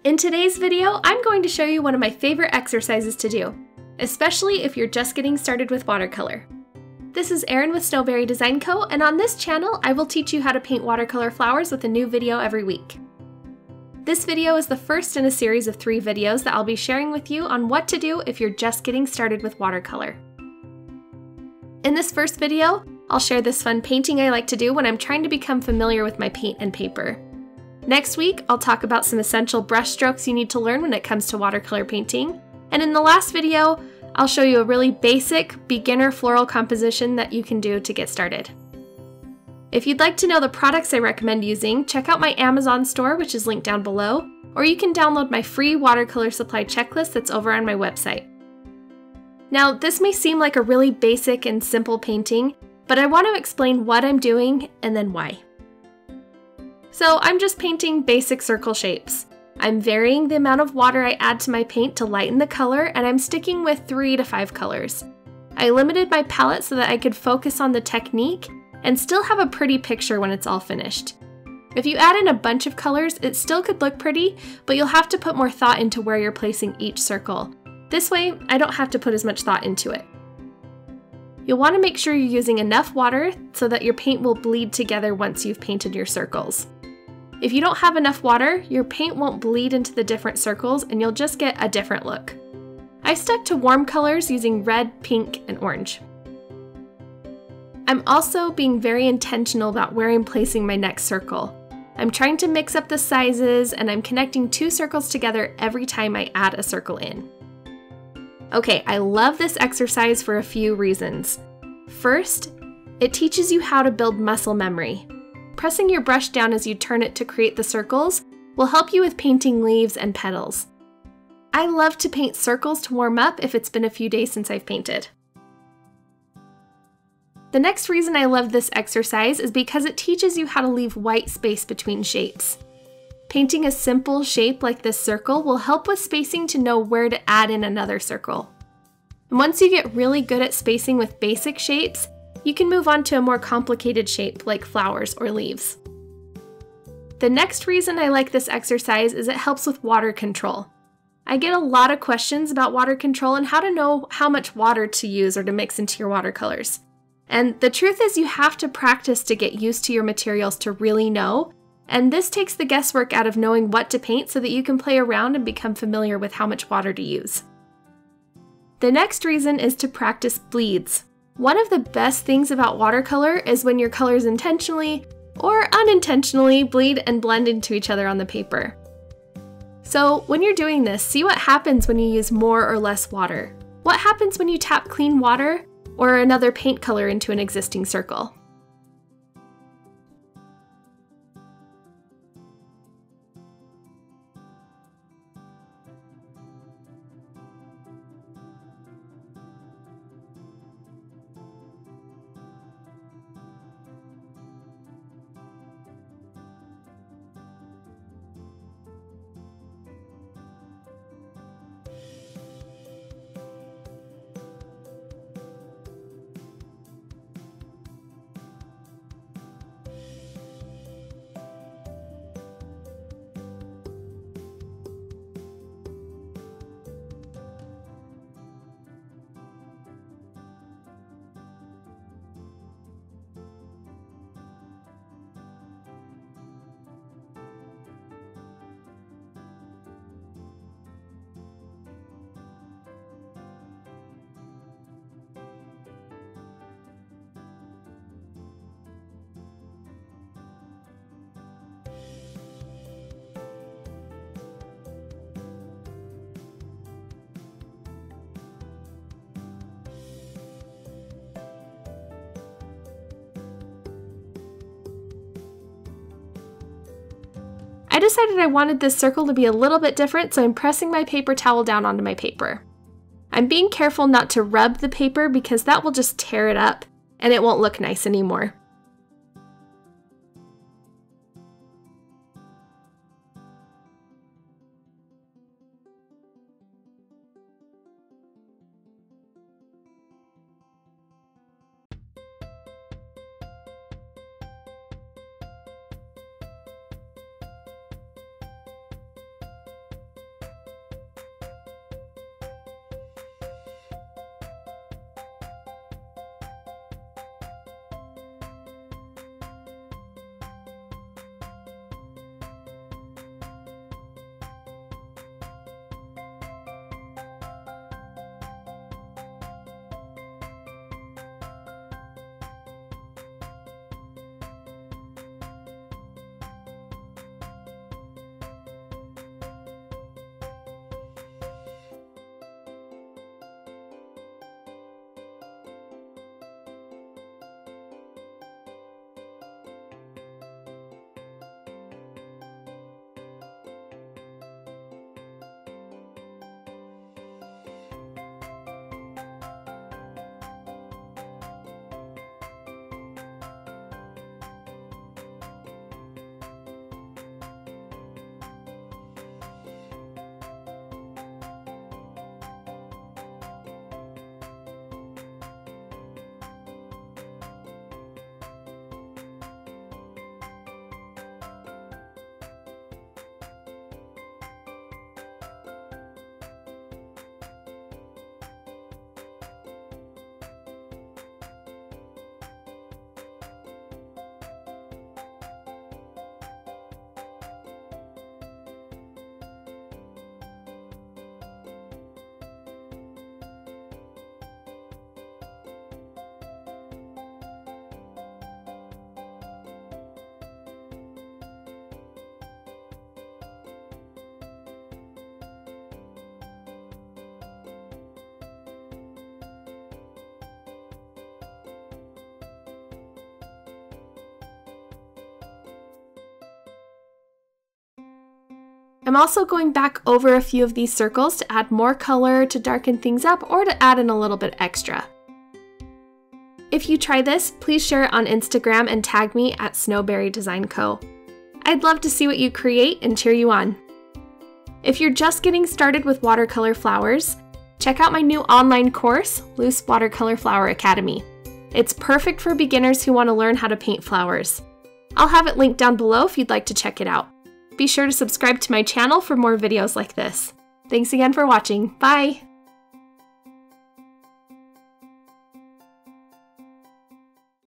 In today's video, I'm going to show you one of my favorite exercises to do, especially if you're just getting started with watercolor. This is Erin with Snowberry Design Co., and on this channel, I will teach you how to paint watercolor flowers with a new video every week. This video is the first in a series of 3 videos that I'll be sharing with you on what to do if you're just getting started with watercolor. In this first video, I'll share this fun painting I like to do when I'm trying to become familiar with my paint and paper. Next week, I'll talk about some essential brush strokes you need to learn when it comes to watercolor painting. And in the last video, I'll show you a really basic beginner floral composition that you can do to get started. If you'd like to know the products I recommend using, check out my Amazon store, which is linked down below, or you can download my free watercolor supply checklist that's over on my website. Now, this may seem like a really basic and simple painting, but I want to explain what I'm doing and then why. So I'm just painting basic circle shapes. I'm varying the amount of water I add to my paint to lighten the color, and I'm sticking with 3 to 5 colors. I limited my palette so that I could focus on the technique and still have a pretty picture when it's all finished. If you add in a bunch of colors, it still could look pretty, but you'll have to put more thought into where you're placing each circle. This way, I don't have to put as much thought into it. You'll want to make sure you're using enough water so that your paint will bleed together once you've painted your circles. If you don't have enough water, your paint won't bleed into the different circles and you'll just get a different look. I stuck to warm colors using red, pink, and orange. I'm also being very intentional about where I'm placing my next circle. I'm trying to mix up the sizes, and I'm connecting 2 circles together every time I add a circle in. Okay, I love this exercise for a few reasons. First, it teaches you how to build muscle memory. Pressing your brush down as you turn it to create the circles will help you with painting leaves and petals. I love to paint circles to warm up if it's been a few days since I've painted. The next reason I love this exercise is because it teaches you how to leave white space between shapes. Painting a simple shape like this circle will help with spacing to know where to add in another circle. And once you get really good at spacing with basic shapes, you can move on to a more complicated shape like flowers or leaves. The next reason I like this exercise is it helps with water control. I get a lot of questions about water control and how to know how much water to use or to mix into your watercolors. And the truth is you have to practice to get used to your materials to really know, and this takes the guesswork out of knowing what to paint so that you can play around and become familiar with how much water to use. The next reason is to practice bleeds. One of the best things about watercolor is when your colors intentionally or unintentionally bleed and blend into each other on the paper. So when you're doing this, see what happens when you use more or less water. What happens when you tap clean water or another paint color into an existing circle? I decided I wanted this circle to be a little bit different, so I'm pressing my paper towel down onto my paper. I'm being careful not to rub the paper because that will just tear it up and it won't look nice anymore. I'm also going back over a few of these circles to add more color, to darken things up, or to add in a little bit extra. If you try this, please share it on Instagram and tag me at Snowberry Design Co. I'd love to see what you create and cheer you on. If you're just getting started with watercolor flowers, check out my new online course, Loose Watercolor Flower Academy. It's perfect for beginners who want to learn how to paint flowers. I'll have it linked down below if you'd like to check it out. Be sure to subscribe to my channel for more videos like this. Thanks again for watching. Bye!